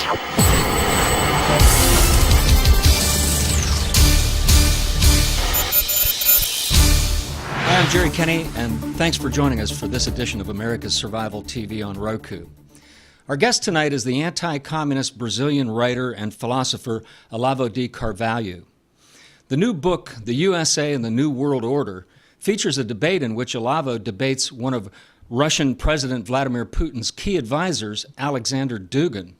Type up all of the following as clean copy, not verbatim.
I'm Jeffrey Kenney, and thanks for joining us for this edition of America's Survival TV on Roku. Our guest tonight is the anti-communist Brazilian writer and philosopher Olavo de Carvalho. The new book, The USA and the New World Order, features a debate in which Olavo debates one of Russian President Vladimir Putin's key advisors, Alexander Dugin.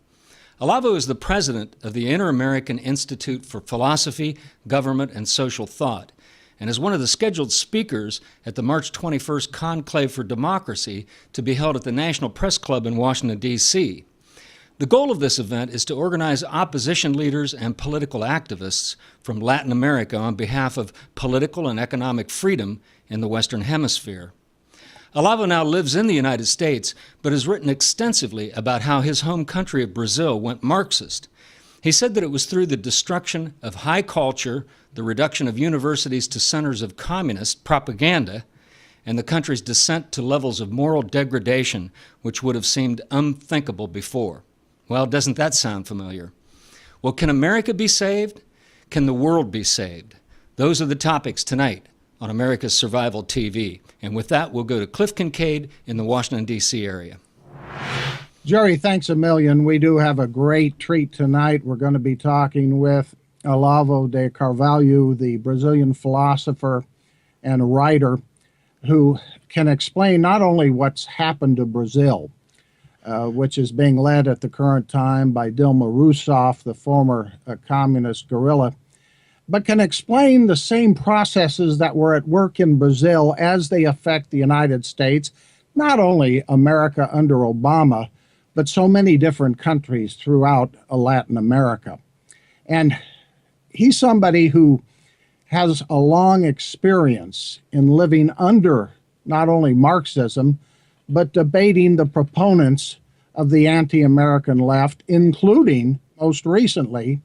Olavo is the president of the Inter-American Institute for Philosophy, Government, and Social Thought, and is one of the scheduled speakers at the March 21st Conclave for Democracy to be held at the National Press Club in Washington, D.C. The goal of this event is to organize opposition leaders and political activists from Latin America on behalf of political and economic freedom in the Western Hemisphere. Olavo now lives in the United States, but has written extensively about how his home country of Brazil went Marxist. He said that it was through the destruction of high culture, the reduction of universities to centers of communist propaganda, and the country's descent to levels of moral degradation which would have seemed unthinkable before. Well, doesn't that sound familiar? Well, can America be saved? Can the world be saved? Those are the topics tonight on America's Survival TV. And with that, we'll go to Cliff Kincaid in the Washington, D.C. area. Jerry, thanks a million. We do have a great treat tonight. We're going to be talking with Olavo de Carvalho, the Brazilian philosopher and writer, who can explain not only what's happened to Brazil, which is being led at the current time by Dilma Rousseff, the former communist guerrilla, but can explain the same processes that were at work in Brazil as they affect the United States, not only America under Obama, but so many different countries throughout Latin America. And he's somebody who has a long experience in living under not only Marxism, but debating the proponents of the anti-American left, including, most recently,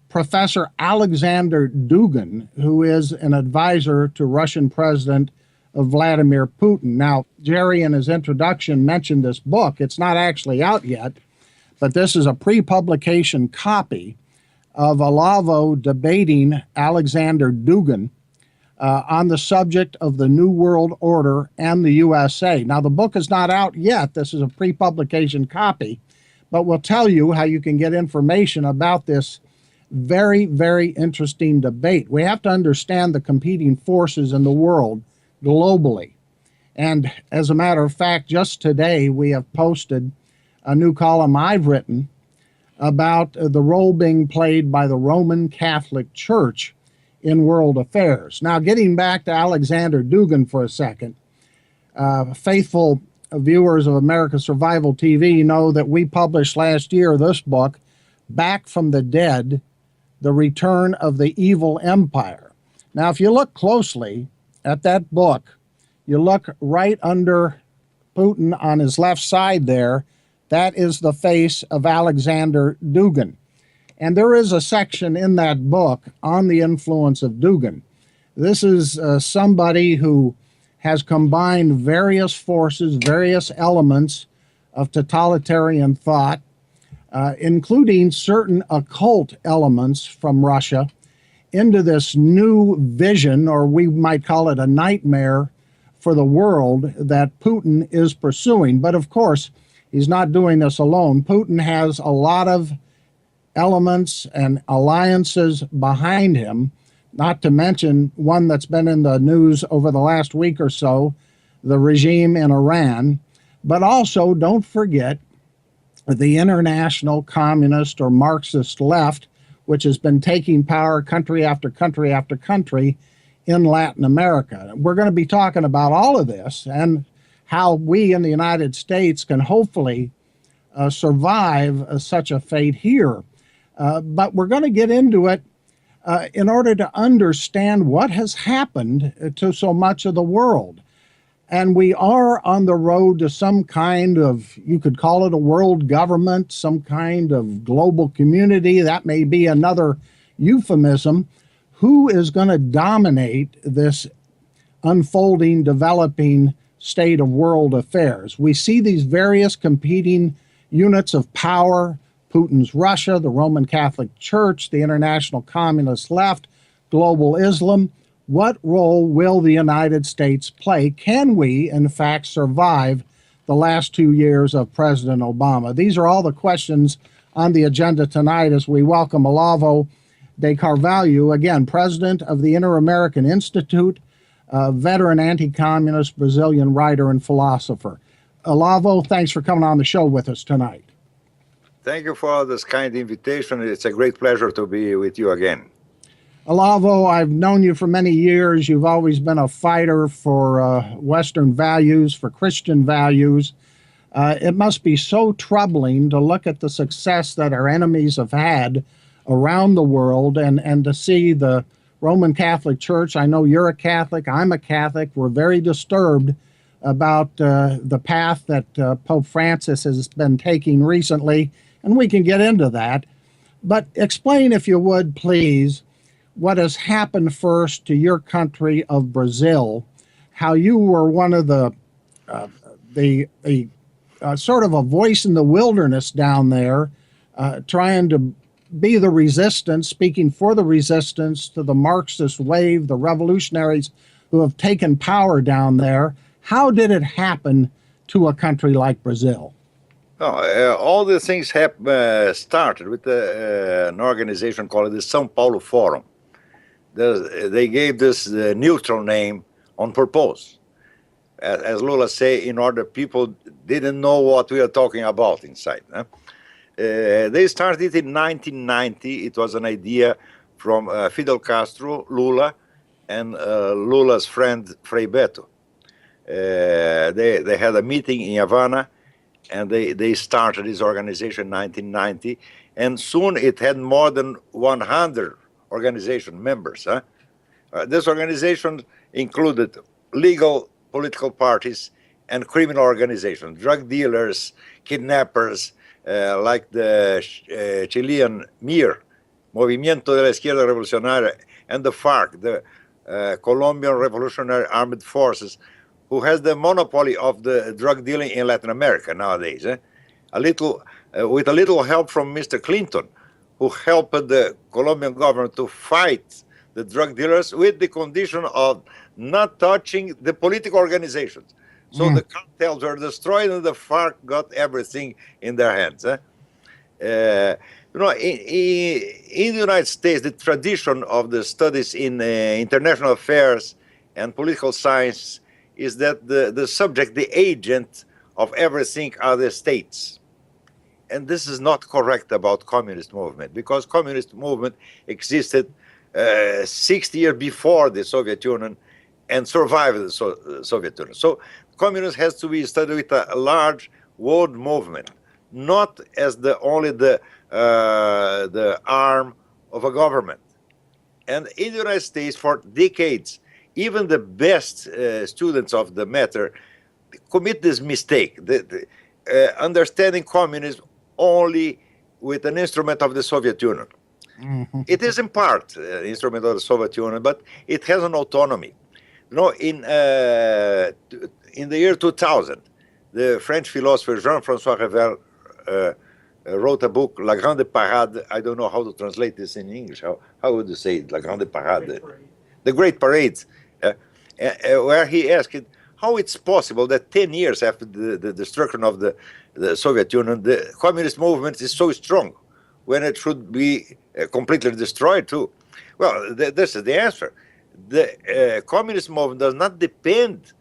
Professor Alexander Dugin, who is an advisor to Russian President Vladimir Putin. Now, Jerry, in his introduction, mentioned this book. It's not actually out yet, but this is a pre-publication copy of Olavo debating Alexander Dugin on the subject of the New World Order and the USA. Now, the book is not out yet. This is a pre-publication copy, but we'll tell you how you can get information about this very, very interesting debate. We have to understand the competing forces in the world globally. And as a matter of fact, just today we have posted a new column I've written about the role being played by the Roman Catholic Church in world affairs. Now, getting back to Alexander Dugin for a second, faithful viewers of America's Survival TV know that we published last year this book, Back from the Dead, The Return of the Evil Empire. Now, if you look closely at that book, you look right under Putin on his left side there, that is the face of Alexander Dugin. And there is a section in that book on the influence of Dugin. This is somebody who has combined various forces, various elements of totalitarian thought, including certain occult elements from Russia, into this new vision, or we might call it a nightmare for the world that Putin is pursuing. But of course, he's not doing this alone. Putin has a lot of elements and alliances behind him, not to mention one that's been in the news over the last week or so, the regime in Iran. But also, don't forget the international communist or Marxist left, which has been taking power country after country after country in Latin America. We're going to be talking about all of this and how we in the United States can hopefully survive such a fate here. But we're going to get into it in order to understand what has happened to so much of the world. And we are on the road to some kind of, you could call it a world government, some kind of global community. That may be another euphemism. Who is going to dominate this unfolding, developing state of world affairs? We see these various competing units of power, Putin's Russia, the Roman Catholic Church, the international communist left, global Islam. What role will the United States play? Can we, in fact, survive the last 2 years of President Obama? These are all the questions on the agenda tonight as we welcome Olavo de Carvalho, again, president of the Inter-American Institute, veteran anti-communist Brazilian writer and philosopher. Olavo, thanks for coming on the show with us tonight. Thank you for this kind invitation. It's a great pleasure to be with you again. Olavo, I've known you for many years. You've always been a fighter for Western values, for Christian values. It must be so troubling to look at the success that our enemies have had around the world and to see the Roman Catholic Church. I know you're a Catholic. I'm a Catholic. We're very disturbed about the path that Pope Francis has been taking recently, and we can get into that. But explain, if you would, please, what has happened first to your country of Brazil, how you were one of the sort of a voice in the wilderness down there, trying to be the resistance, speaking for the resistance to the Marxist wave, the revolutionaries who have taken power down there. How did it happen to a country like Brazil? Oh, all the things started with an organization called the São Paulo Forum. They gave this neutral name on purpose. As Lula say, in order people didn't know what we are talking about inside. They started in 1990. It was an idea from Fidel Castro, Lula, and Lula's friend Frei Beto. They had a meeting in Havana, and they started this organization in 1990, and soon it had more than 100 organization members. This organization included legal political parties and criminal organizations, drug dealers, kidnappers, like the Chilean MIR, Movimiento de la Izquierda Revolucionaria, and the FARC, the Colombian Revolutionary Armed Forces, who has the monopoly of the drug dealing in Latin America nowadays. With a little help from Mr. Clinton, who helped the Colombian government to fight the drug dealers with the condition of not touching the political organizations. So the cartels were destroyed and the FARC got everything in their hands. In the United States, the tradition of the studies in international affairs and political science is that the subject, the agent of everything are the states. And this is not correct about communist movement, because communist movement existed 60 years before the Soviet Union and survived the Soviet Union. So communism has to be studied with a large world movement, not as only the arm of a government. And in the United States, for decades, even the best students of the matter commit this mistake, understanding communism only with an instrument of the Soviet Union. It is in part an instrument of the Soviet Union, but it has an autonomy. In the year 2000, the French philosopher Jean-François Revel wrote a book, La Grande Parade. I don't know how to translate this in English. How would you say it? La Grande Parade? The Great Parade, where he asked how it's possible that 10 years after the destruction of the Soviet Union, the communist movement is so strong when it should be completely destroyed too. Well, this is the answer. The communist movement does not depend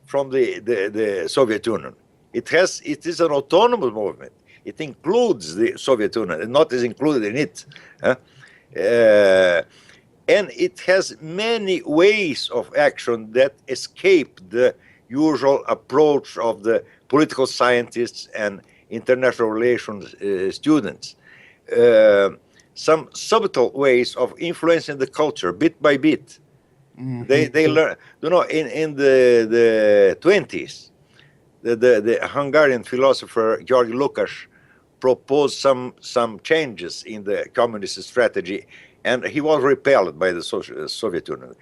from the Soviet Union. It is an autonomous movement. It includes the Soviet Union, and not is included in it. And it has many ways of action that escape the usual approach of the political scientists and international relations students. Some subtle ways of influencing the culture bit by bit. They learn, in the 20s, the Hungarian philosopher George Lukács proposed some changes in the communist strategy, and he was repelled by the Soviet Union.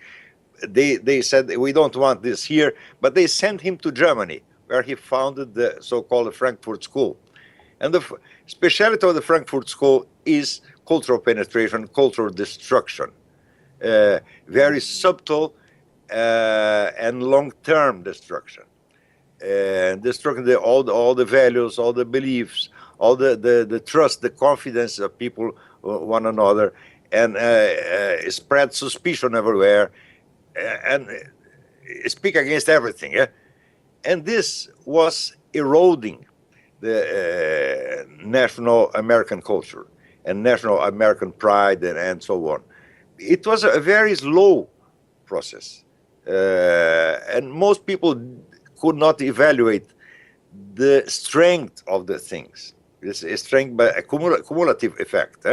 They said, we don't want this here, but they sent him to Germany, where he founded the so-called Frankfurt School. And the speciality of the Frankfurt School is cultural penetration, cultural destruction, very subtle and long-term destruction, destructing all the values, all the beliefs, all the trust, the confidence of people one another, and spread suspicion everywhere, and speak against everything. Yeah? And this was eroding the national American culture and national American pride and so on. It was a very slow process, and most people could not evaluate the strength of the things. This is strength by a cumulative effect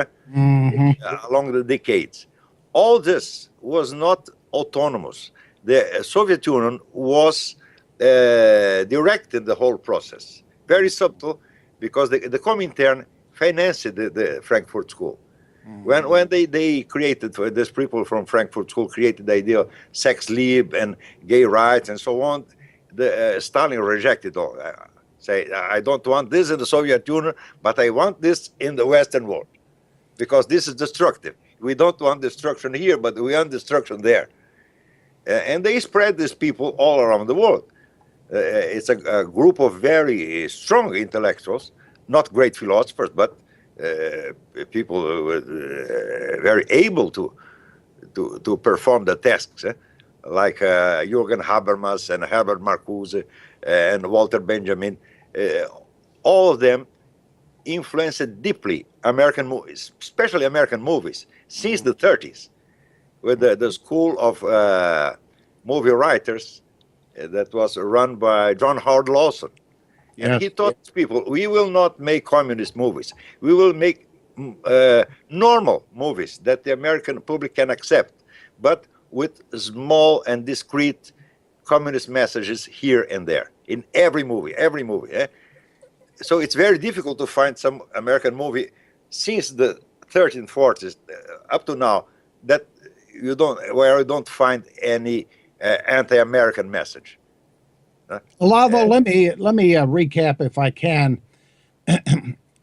along the decades. All this was not autonomous. The Soviet Union was directed the whole process. Very subtle, because the Comintern financed the Frankfurt School. When they created, these people from Frankfurt School created the idea of sex liebe and gay rights and so on, Stalin rejected all. Say, I don't want this in the Soviet Union, but I want this in the Western world, because this is destructive. We don't want destruction here, but we want destruction there. And they spread these people all around the world. It's a group of very strong intellectuals, not great philosophers, but people very able to perform the tasks, like Jürgen Habermas and Herbert Marcuse and Walter Benjamin. All of them influenced deeply American movies, especially American movies, since the 30s, with the school of movie writers that was run by John Howard Lawson. And Yes. he taught people, we will not make communist movies. We will make normal movies that the American public can accept, but with small and discreet communist messages here and there, in every movie. So it's very difficult to find some American movie since the 30s, 40s up to now that you don't find any anti-American message. Olavo, let me recap if I can.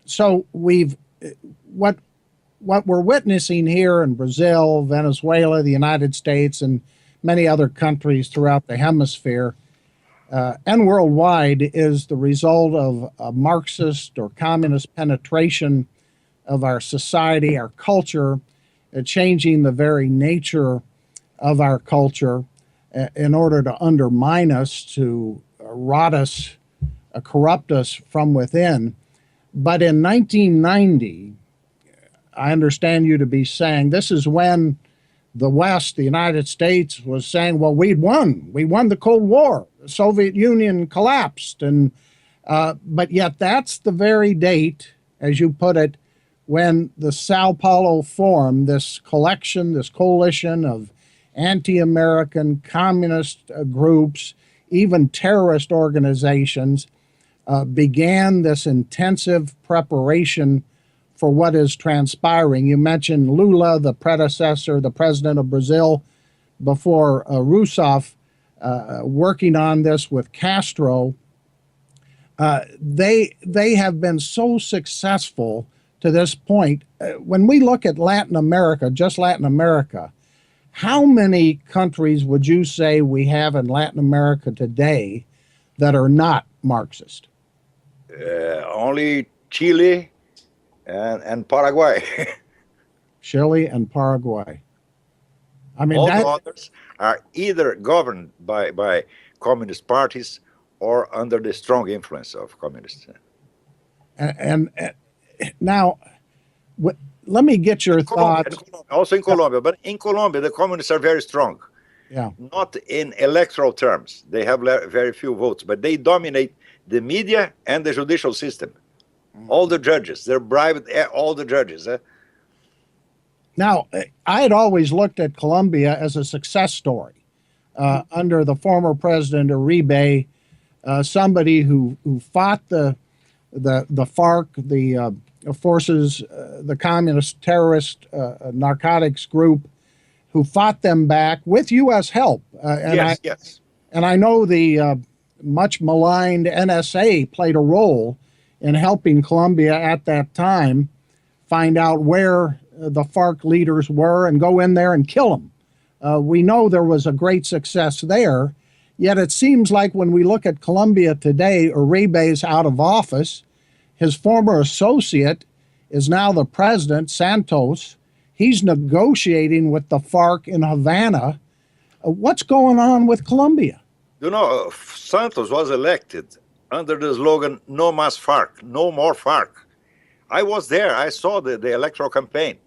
So what we're witnessing here in Brazil, Venezuela, the United States, and many other countries throughout the hemisphere and worldwide is the result of a Marxist or communist penetration of our society, our culture, changing the very nature of our culture in order to undermine us, to rot us, corrupt us from within. But in 1990, I understand you to be saying this is when the West, the United States, was saying, well, we won the Cold War. The Soviet Union collapsed. But yet that's the very date, as you put it, when the Sao Paulo Forum, this collection, this coalition of anti-American communist groups, even terrorist organizations, began this intensive preparation for what is transpiring. You mentioned Lula, the predecessor, the president of Brazil, before Rousseff, working on this with Castro. They have been so successful to this point. When we look at Latin America, just Latin America, how many countries would you say we have in Latin America today that are not Marxist? Only Chile and Paraguay. Chile and Paraguay. I mean, all the others are either governed by communist parties or under the strong influence of communists. And now, let me get your thoughts. Also in Colombia, but in Colombia, the communists are very strong. Yeah. Not in electoral terms. They have very few votes, but they dominate the media and the judicial system. All the judges, they're bribed, all the judges. Now, I had always looked at Colombia as a success story under the former president Uribe, somebody who fought the FARC, the forces, the communist terrorist narcotics group, who fought them back with U.S. help. Yes. And I know the much maligned NSA played a role in helping Colombia at that time find out where the FARC leaders were and go in there and kill them. We know there was a great success there, yet it seems like when we look at Colombia today, Uribe's out of office. His former associate is now the president, Santos. He's negotiating with the FARC in Havana. What's going on with Colombia? You know, Santos was elected under the slogan, no más FARC, no more FARC. I was there. I saw the electoral campaign.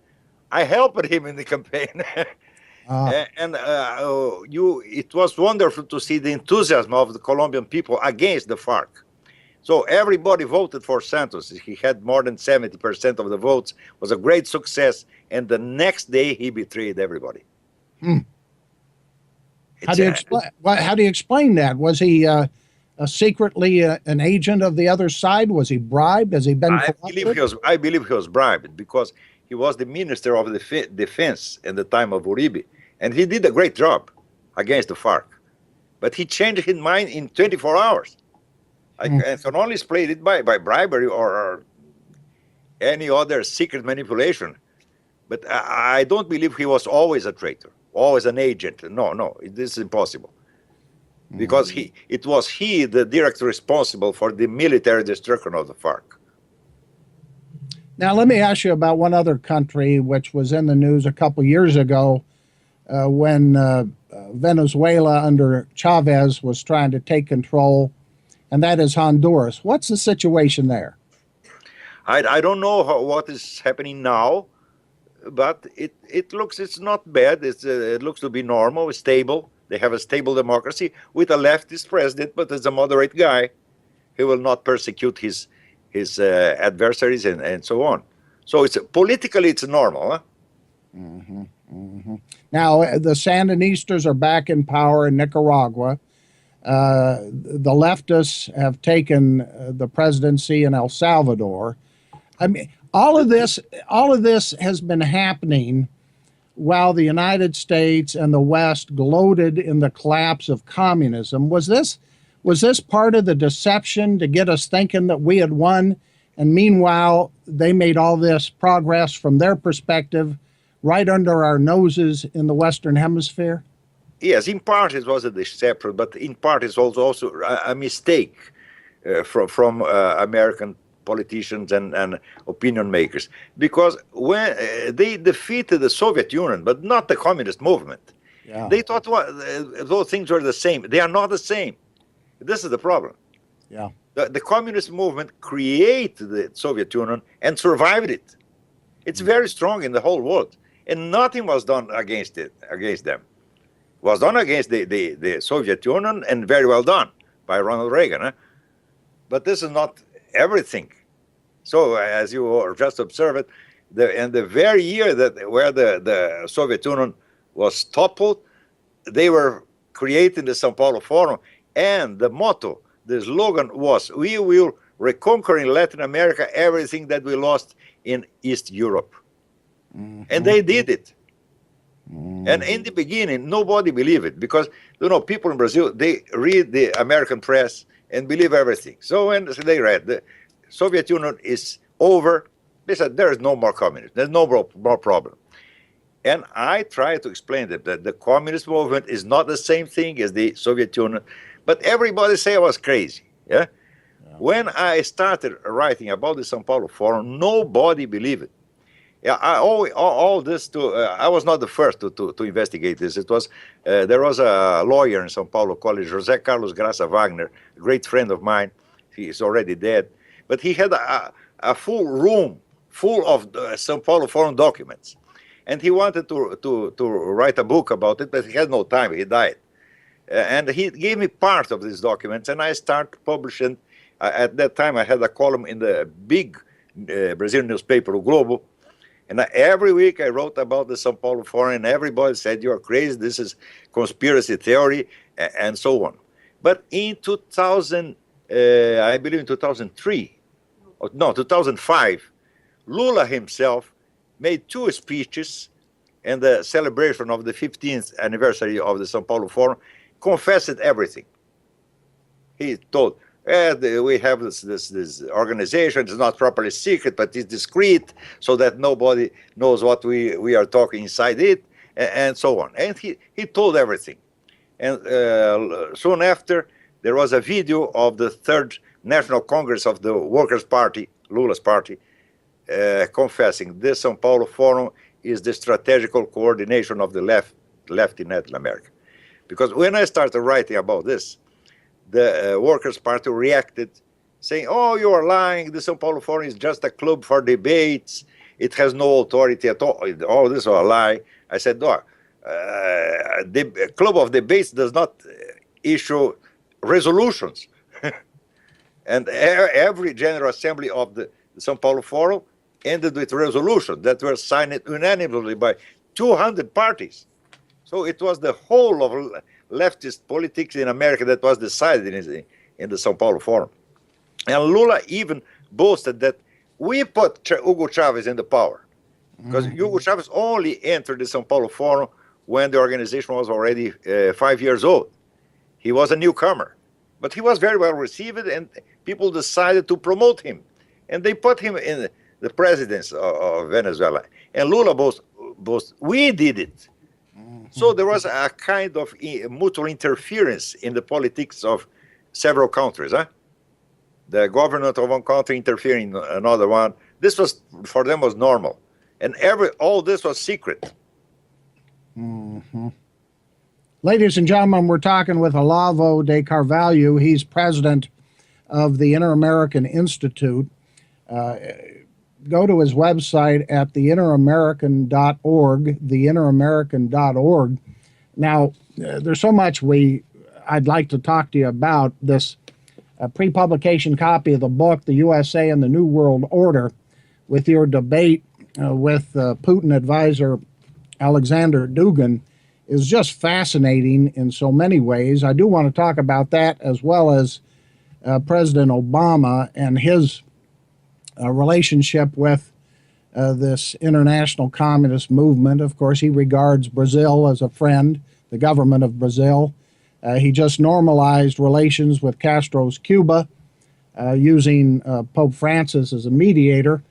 I helped him in the campaign. It was wonderful to see the enthusiasm of the Colombian people against the FARC. So everybody voted for Santos. He had more than 70% of the votes. It was a great success. And the next day, he betrayed everybody. How do you explain that? Was he secretly an agent of the other side? Was he bribed? Has he been corrupted? I believe he was bribed because he was the minister of the defense in the time of Uribe. And he did a great job against the FARC. But he changed his mind in 24 hours. I can only explain it by bribery or any other secret manipulation. But I don't believe he was always a traitor, always an agent. No, this is impossible. Because it was he, the direct responsible for the military destruction of the FARC. Now, let me ask you about one other country which was in the news a couple years ago when Venezuela under Chavez was trying to take control, and that is Honduras. What's the situation there? I don't know what is happening now, but it's not bad. It looks to be normal, stable. They have a stable democracy with a leftist president, but as a moderate guy. He will not persecute his adversaries and so on. So politically it's normal. Huh? Now, the Sandinistas are back in power in Nicaragua. The leftists have taken the presidency in El Salvador. I mean, all of this has been happening while the United States and the West gloated in the collapse of communism. Was this part of the deception to get us thinking that we had won? And meanwhile, they made all this progress from their perspective right under our noses in the Western Hemisphere? Yes, in part it was a deception, but in part it was also a mistake from American politicians and opinion makers, because when they defeated the Soviet Union, but not the communist movement, they thought those things were the same. They are not the same. This is the problem. Yeah, the communist movement created the Soviet Union and survived it. It's very strong in the whole world, and nothing was done against them. It was done against the Soviet Union, and very well done by Ronald Reagan. Huh? But this is not everything. So, as you just observed, in the very year where the Soviet Union was toppled, they were creating the Sao Paulo Forum, and the motto, the slogan was, "We will reconquer in Latin America everything that we lost in East Europe." And they did it. And in the beginning, nobody believed it, because people in Brazil, they read the American press and believe everything. So when they read the Soviet Union is over, they said there is no more communism. There's no more problem. And I try to explain that the communist movement is not the same thing as the Soviet Union, but everybody say I was crazy. Yeah. When I started writing about the Sao Paulo Forum, nobody believed it. Yeah, I was not the first to investigate this. It was there was a lawyer in São Paulo called José Carlos Graça Wagner, a great friend of mine. He is already dead, but he had a full room full of São Paulo Forum documents, and he wanted to write a book about it, but he had no time. He died, and he gave me part of these documents, and I started publishing. At that time, I had a column in the big Brazilian newspaper, O Globo. And every week I wrote about the São Paulo Forum, and everybody said, "You're crazy, this is conspiracy theory," and so on. But in 2000, I believe in 2003, no, 2005, Lula himself made 2 speeches in the celebration of the 15th anniversary of the São Paulo Forum, confessed everything. He told, We have this organization. It's not properly secret, but it's discreet, so that nobody knows what we are talking inside it, and so on. And he told everything. And soon after, there was a video of the Third National Congress of the Workers' Party, Lula's party, confessing this São Paulo Forum is the strategical coordination of the left in Latin America. Because when I started writing about this, the Workers' Party reacted, saying, "Oh, you are lying. The São Paulo Forum is just a club for debates. It has no authority at all. All this is a lie." I said, "No, the club of debates does not issue resolutions." And every General Assembly of the São Paulo Forum ended with resolutions that were signed unanimously by 200 parties. So it was the whole of leftist politics in America that was decided in the São Paulo Forum. And Lula even boasted that we put Hugo Chavez in the power, because Hugo Chavez only entered the São Paulo Forum when the organization was already 5 years old. He was a newcomer, but he was very well received, and people decided to promote him. And they put him in the presidency of Venezuela. And Lula boasted, we did it. So there was a kind of mutual interference in the politics of several countries. The government of one country interfering in another one. This was, for them, was normal. And all this was secret. Ladies and gentlemen, we're talking with Olavo de Carvalho. He's president of the Inter-American Institute. Go to his website at theinteramerican.org, theinteramerican.org. Now, there's so much I'd like to talk to you about. This pre-publication copy of the book, The USA and the New World Order, with your debate with Putin advisor Alexander Dugin, is just fascinating in so many ways. I do want to talk about that, as well as President Obama and his relationship with this international communist movement. Of course, he regards Brazil as a friend, the government of Brazil. He just normalized relations with Castro's Cuba, using Pope Francis as a mediator.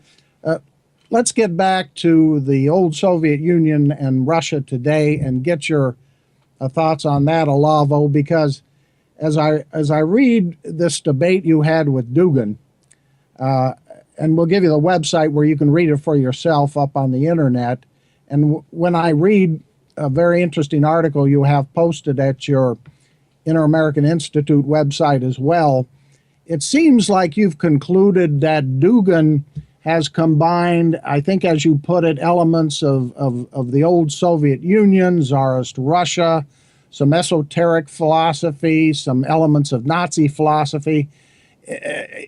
Let's get back to the old Soviet Union and Russia today and get your thoughts on that, Olavo, because as I read this debate you had with Dugin, and we'll give you the website where you can read it for yourself up on the internet. And when I read a very interesting article you have posted at your Inter-American Institute website as well, it seems like you've concluded that Dugin has combined, I think as you put it, elements of the old Soviet Union, Tsarist Russia, some esoteric philosophy, some elements of Nazi philosophy.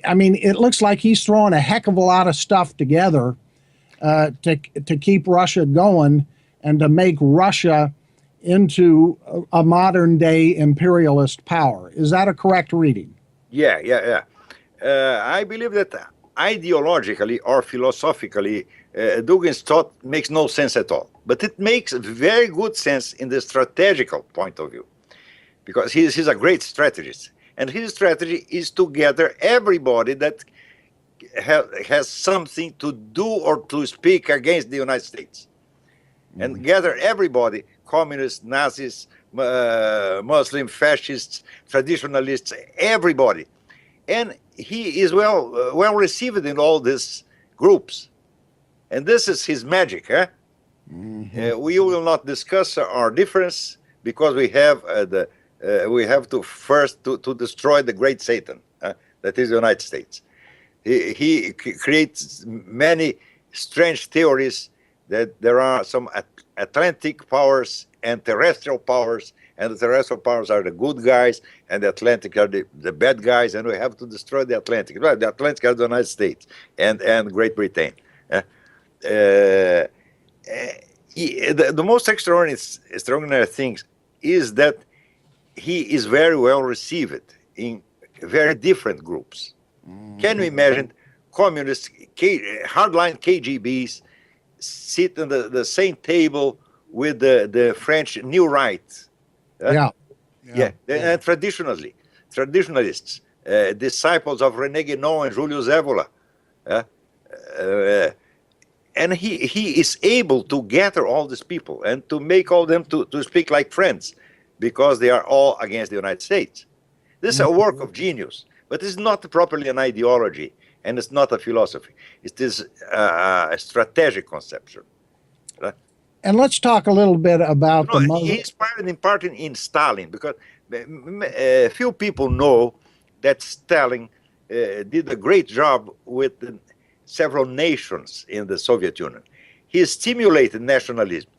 I mean, it looks like he's throwing a heck of a lot of stuff together to keep Russia going and to make Russia into a modern-day imperialist power. Is that a correct reading? Yeah. I believe that ideologically or philosophically, Dugin's thought makes no sense at all. But it makes very good sense in the strategical point of view, because he's a great strategist. And his strategy is to gather everybody that has something to do or to speak against the United States. And gather everybody, communists, Nazis, Muslim, fascists, traditionalists, everybody. And he is well received in all these groups. And this is his magic. We will not discuss our difference, because we have we have to first to destroy the great Satan, that is the United States. He creates many strange theories that there are some Atlantic powers and terrestrial powers, and the terrestrial powers are the good guys, and the Atlantic are the bad guys, and we have to destroy the Atlantic. Well, the Atlantic are the United States and Great Britain. The most extraordinary thing is that he is very well received in very different groups. Can you imagine communists, hardline KGBs, sit on the same table with the French New Right? And traditionalists, disciples of René Guénon and Julius Evola. And he is able to gather all these people and to make all them to speak like friends, because they are all against the United States. This is a work of genius, but it's not properly an ideology, and it's not a philosophy. It is a strategic conception. And let's talk a little bit about the Muslim. He inspired in part in Stalin, because few people know that Stalin did a great job with several nations in the Soviet Union. He stimulated nationalism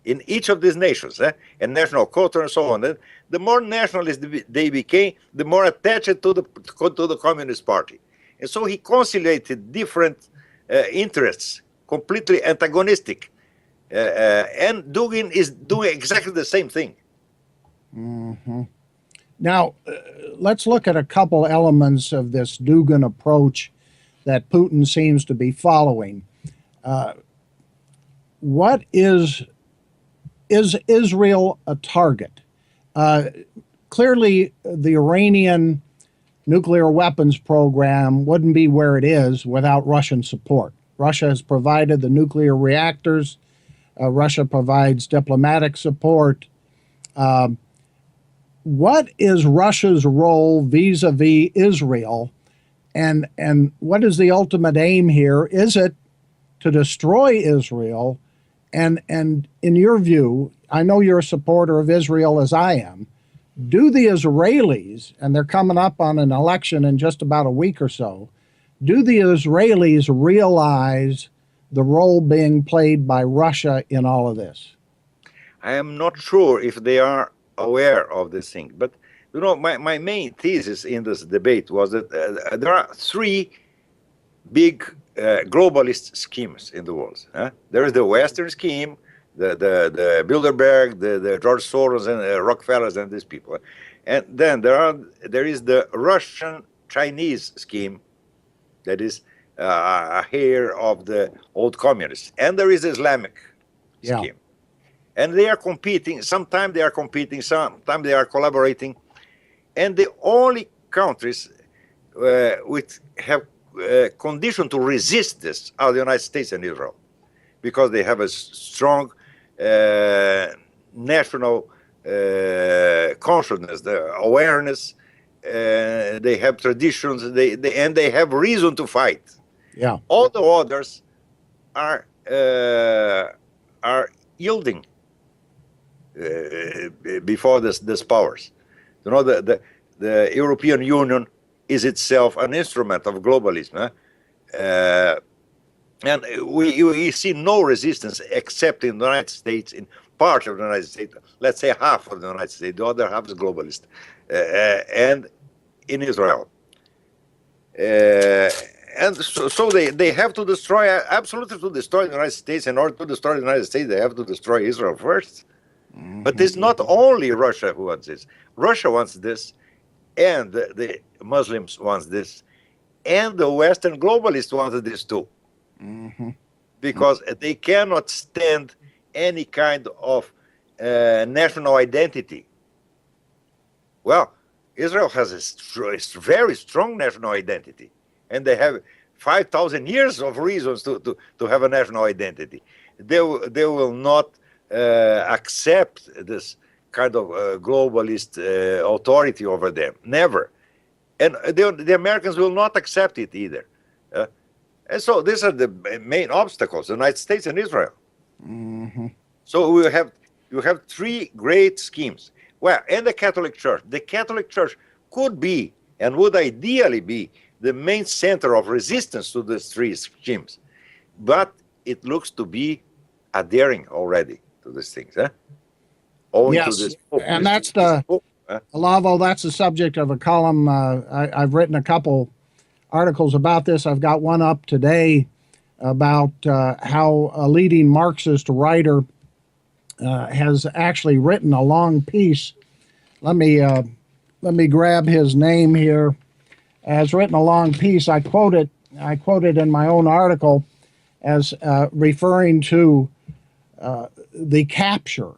in each of these nations, and national culture and so on. The more nationalist they became, the more attached to the Communist Party. And so he conciliated different interests, completely antagonistic. And Dugin is doing exactly the same thing. Mm-hmm. Now, let's look at a couple elements of this Dugin approach that Putin seems to be following. What is Israel a target? Clearly, the Iranian nuclear weapons program wouldn't be where it is without Russian support. Russia has provided the nuclear reactors. Russia provides diplomatic support. What is Russia's role vis-a-vis Israel, and what is the ultimate aim here? Is it to destroy Israel? And in your view, I know you're a supporter of Israel as I am, do the Israelis, and they're coming up on an election in just about a week or so, do the Israelis realize the role being played by Russia in all of this? I am not sure if they are aware of this thing, but my main thesis in this debate was that there are three big globalist schemes in the world. There is the Western scheme, the Bilderberg, the George Soros and Rockefellers and these people, and then there is the Russian-Chinese scheme, that is a heir of the old communists, and there is the Islamic scheme. And they are competing. Sometimes they are competing, sometimes they are collaborating. And the only countries which have condition to resist this are the United States and Israel, because they have a strong national consciousness, the awareness, they have traditions, and they have reason to fight. Yeah. All the others are yielding before this powers. The European Union is itself an instrument of globalism, and we see no resistance except in the United States, in part of the United States, let's say half of the United States, the other half is globalist, and in Israel. And so they have to destroy, absolutely to destroy the United States. In order to destroy the United States, they have to destroy Israel first. Mm-hmm. But it's not only Russia who wants this. Russia wants this, and the Muslims want this, and the Western globalists want this too. Mm-hmm. Because they cannot stand any kind of national identity. Well, Israel has a very strong national identity, and they have 5,000 years of reasons to have a national identity. They will not accept this kind of globalist authority over them, never. And the Americans will not accept it either. And so these are the main obstacles, the United States and Israel. Mm-hmm. So you have three great schemes. Well, and the Catholic Church. The Catholic Church could be and would ideally be the main center of resistance to these three schemes. But it looks to be adhering already to these things. Yes, to this and that's Olavo, that's the subject of a column. I've written a couple articles about this. I've got one up today about how a leading Marxist writer has actually written a long piece. Let me grab his name here. Has written a long piece. I quote it in my own article as referring to the capture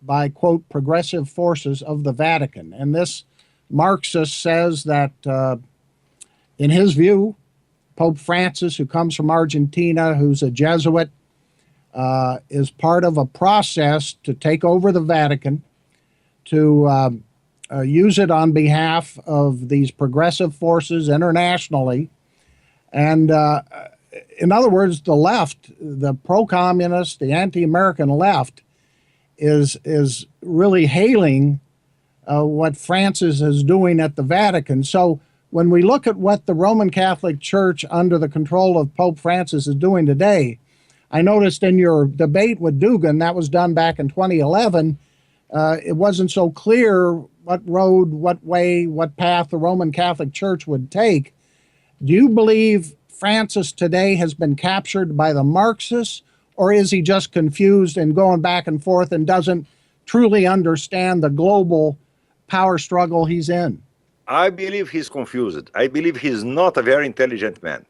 by, quote, progressive forces of the Vatican. And this Marxist says that, in his view, Pope Francis, who comes from Argentina, who's a Jesuit, is part of a process to take over the Vatican, to use it on behalf of these progressive forces internationally. And in other words, the left, the pro-communist, the anti-American left, is really hailing what Francis is doing at the Vatican. So when we look at what the Roman Catholic Church under the control of Pope Francis is doing today, I noticed in your debate with Dugan, that was done back in 2011, it wasn't so clear what road, what way, what path the Roman Catholic Church would take. Do you believe Francis today has been captured by the Marxists, or is he just confused and going back and forth and doesn't truly understand the global power struggle he's in? I believe he's confused. I believe he's not a very intelligent man.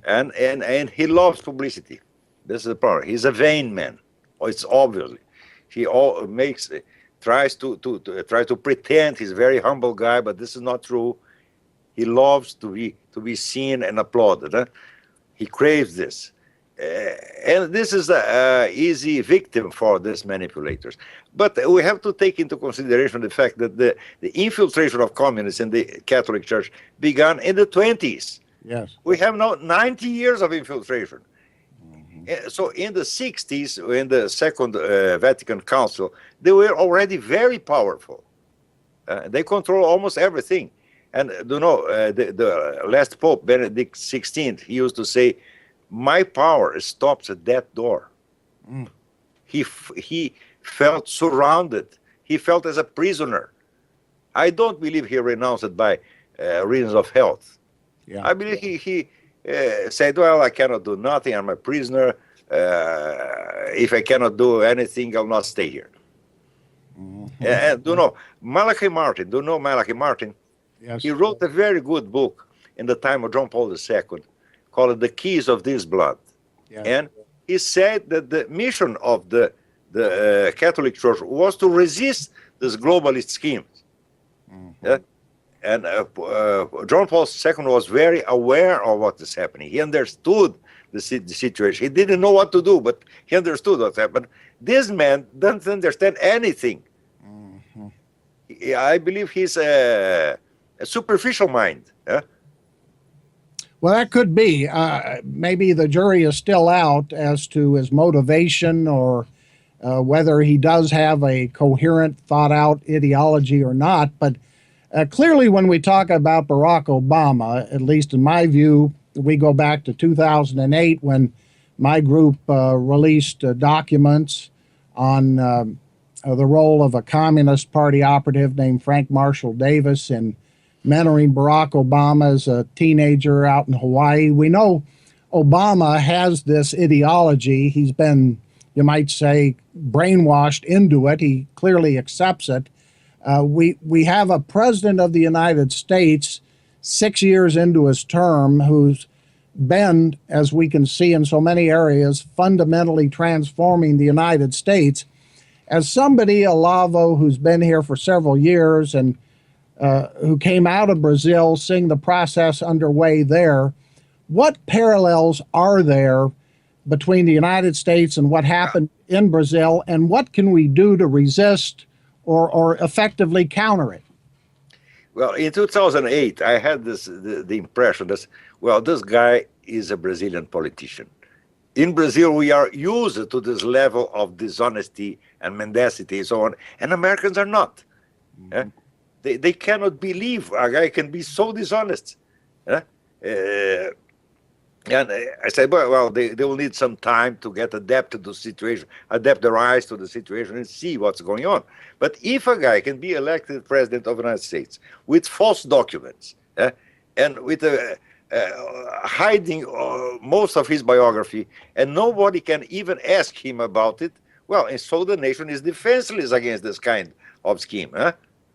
And he loves publicity. This is the problem. He's a vain man. It's obviously. He tries to pretend he's a very humble guy, but this is not true. He loves to be seen and applauded. He craves this. And this is an easy victim for these manipulators. But we have to take into consideration the fact that the infiltration of communists in the Catholic Church began in the 20s. Yes. We have now 90 years of infiltration. So in the 60s, in the Second Vatican Council, they were already very powerful. They control almost everything. And the last Pope, Benedict XVI, he used to say, "My power stops at that door." He felt surrounded. He felt as a prisoner. I don't believe he renounced it by reasons of health. Yeah. I believe he said, "Well, I cannot do nothing. I'm a prisoner. If I cannot do anything, I'll not stay here." And Malachi Martin, do you know Malachi Martin? Yes. He wrote a very good book in the time of John Paul II called The Keys of This Blood. Yes. And he said that the mission of the Catholic Church was to resist this globalist schemes. And John Paul II was very aware of what is happening. He understood the situation. He didn't know what to do, but he understood what happened. This man doesn't understand anything. I believe he's a superficial mind. Well, that could be. Maybe the jury is still out as to his motivation or whether he does have a coherent, thought-out ideology or not. But clearly, when we talk about Barack Obama, at least in my view, we go back to 2008 when my group released documents on the role of a Communist Party operative named Frank Marshall Davis in mentoring Barack Obama as a teenager out in Hawaii. We know Obama has this ideology. He's been, you might say, brainwashed into it. He clearly accepts it. We have a president of the United States 6 years into his term who's been, as we can see in so many areas, fundamentally transforming the United States. As somebody, Olavo, who's been here for several years and who came out of Brazil, seeing the process underway there, what parallels are there between the United States and what happened in Brazil, and what can we do to resist or effectively counter it? Well, in 2008, I had the impression that, well, this guy is a Brazilian politician. In Brazil, we are used to this level of dishonesty and mendacity and so on, and Americans are not. They cannot believe a guy can be so dishonest. And I said, well, they will need some time to get adapted to the situation, adapt their eyes to the situation and see what's going on. But if a guy can be elected president of the United States with false documents and with hiding most of his biography, and nobody can even ask him about it, well, and so the nation is defenseless against this kind of scheme.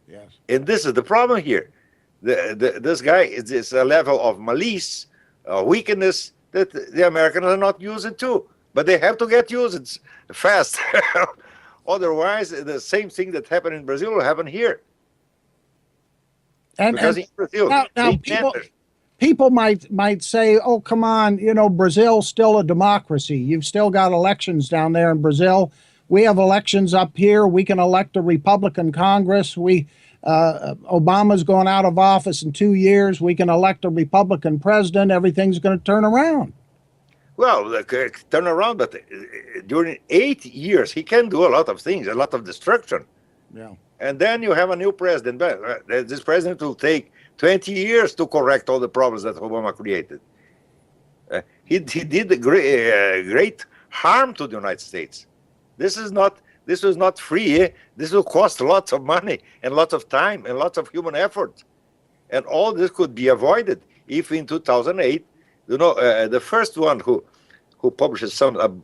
Yes. And this is the problem here. This guy is a level of malice, weakness that the Americans are not used to, but they have to get used fast. Otherwise, the same thing that happened in Brazil will happen here. Because in Brazil, now people might say, "Oh, come on, Brazil's still a democracy. You've still got elections down there in Brazil. We have elections up here. We can elect a Republican Congress. Obama's going out of office in 2 years. We can elect a Republican president. Everything's going to turn around." Well, turn around, but during 8 years, he can do a lot of things, a lot of destruction. Yeah. And then you have a new president. This president will take 20 years to correct all the problems that Obama created. He did a great harm to the United States. This was not free. This will cost lots of money and lots of time and lots of human effort. And all this could be avoided if in 2008, the first one who published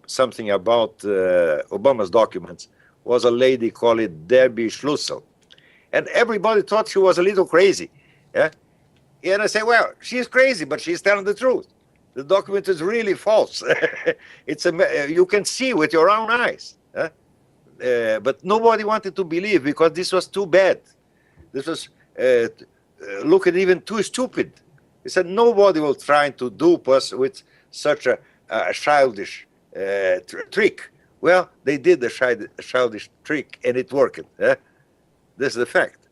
something about Obama's documents was a lady called Debbie Schlussel. And everybody thought she was a little crazy. Yeah? And I say, well, she's crazy, but she's telling the truth. The document is really false. You can see with your own eyes. But nobody wanted to believe because this was too bad. This was looking even too stupid. He said nobody will try to dupe us with such a childish trick. Well, they did the childish trick and it worked. This is the fact.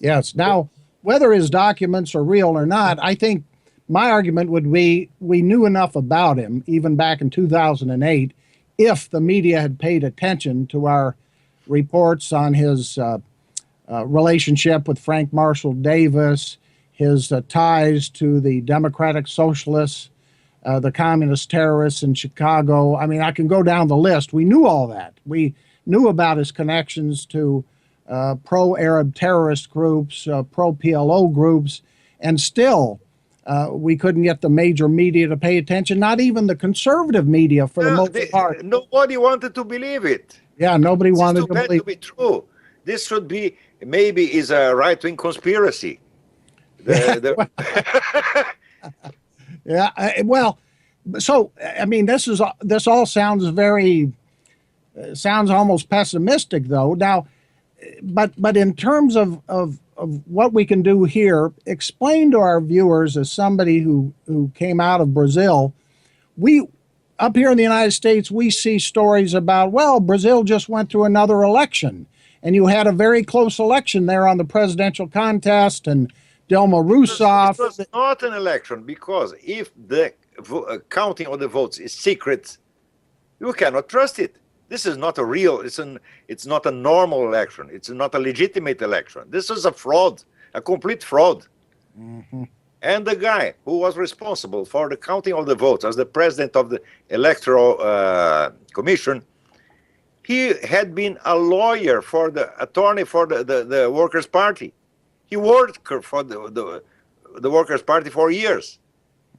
Yes. Now, whether his documents are real or not, I think my argument would be we knew enough about him, even back in 2008, if the media had paid attention to our reports on his relationship with Frank Marshall Davis, his ties to the Democratic Socialists, the communist terrorists in Chicago. I mean, I can go down the list. We knew all that. We knew about his connections to pro-Arab terrorist groups, pro-PLO groups, and still we couldn't get the major media to pay attention, not even the conservative media for the most part. Nobody wanted to believe it. Yeah, nobody wanted to believe it. To be true. This should be, maybe is a right-wing conspiracy. Yeah, well, so, I mean, this all sounds sounds almost pessimistic, though. Now, but in terms of what we can do here, explain to our viewers, as somebody who came out of Brazil, up here in the United States, we see stories about, well, Brazil just went through another election, and you had a very close election there on the presidential contest, and Dilma Rousseff. It was not an election, because if the counting of the votes is secret, you cannot trust it. This is not a real, it's not a normal election. It's not a legitimate election. This is a fraud, a complete fraud. Mm-hmm. And the guy who was responsible for the counting of the votes as the president of the Electoral Commission, he had been a lawyer for the attorney for the Workers' Party. He worked for the Workers' Party for years.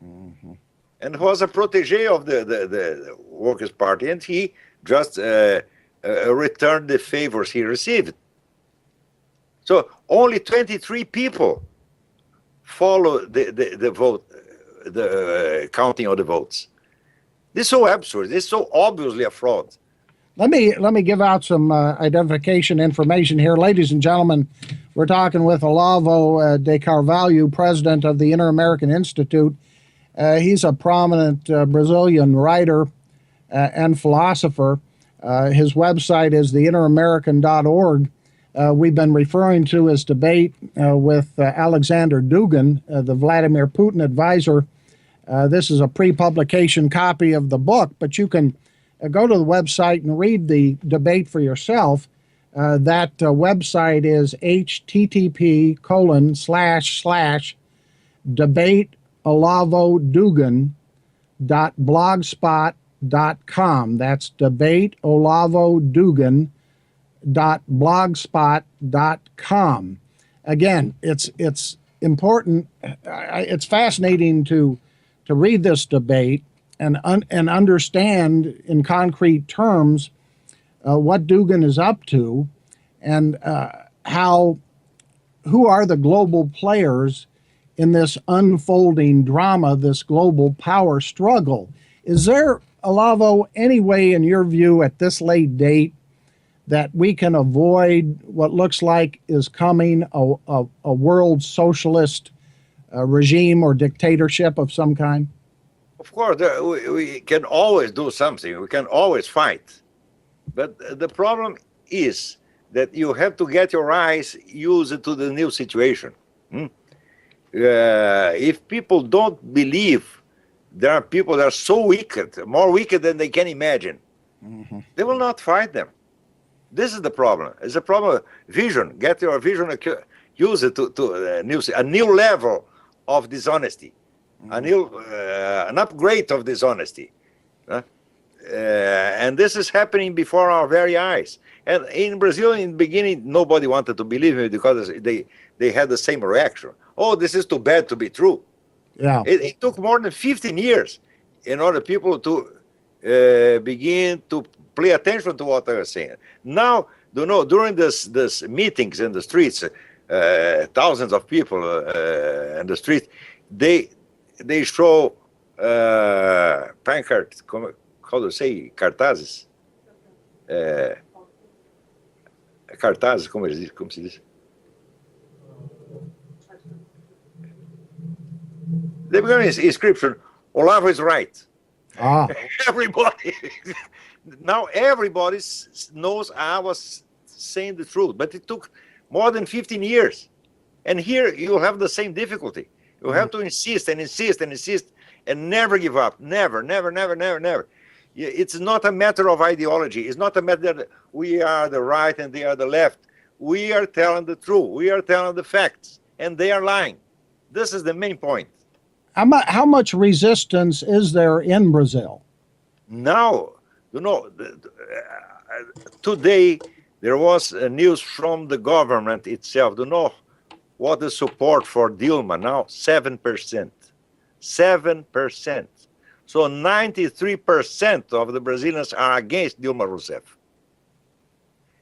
Mm-hmm. And was a protege of the Workers' Party, and he just returned the favors he received. So only 23 people follow the vote, the counting of the votes. This is so absurd. This is so obviously a fraud. Let me give out some identification information here. Ladies and gentlemen, we're talking with Olavo de Carvalho, president of the Inter-American Institute. He's a prominent Brazilian writer and philosopher. His website is theinteramerican.org. We've been referring to his debate with Alexander Dugin, the Vladimir Putin advisor. This is a pre-publication copy of the book, but you can go to the website and read the debate for yourself. That website is http://debateolavodugan.blogspot.com. That's debateolavodugan.blogspot.com. Again, it's important. It's fascinating to read this debate and understand in concrete terms what Dugin is up to, and who are the global players in this unfolding drama, this global power struggle. Is there, Olavo, any way in your view at this late date that we can avoid what looks like is coming, a world socialist regime or dictatorship of some kind? Of course, we can always do something. We can always fight. But the problem is that you have to get your eyes used to the new situation. If people don't believe, there are people that are so wicked, more wicked than they can imagine, they will not fight them. This is the problem. It's a problem of vision. Get your vision, use it to a new level of dishonesty, an upgrade of dishonesty. And this is happening before our very eyes. And in Brazil, in the beginning, nobody wanted to believe me because they had the same reaction. Oh, this is too bad to be true. Yeah. It took more than 15 years in order people to begin to pay attention to what I was saying. Now, during this meetings in the streets, thousands of people in the street, they show pancards, how do you say, cartazes? Cartazes, como se diz? They began inscription, Olavo is right. Everybody, now everybody knows I was saying the truth, but it took more than 15 years. And here you have the same difficulty. You have to insist and insist and insist and never give up. Never, never, never, never, never. It's not a matter of ideology. It's not a matter that we are the right and they are the left. We are telling the truth. We are telling the facts, and they are lying. This is the main point. How much resistance is there in Brazil? Now, today there was news from the government itself. What the support for Dilma now? 7%. 7%. So 93% of the Brazilians are against Dilma Rousseff.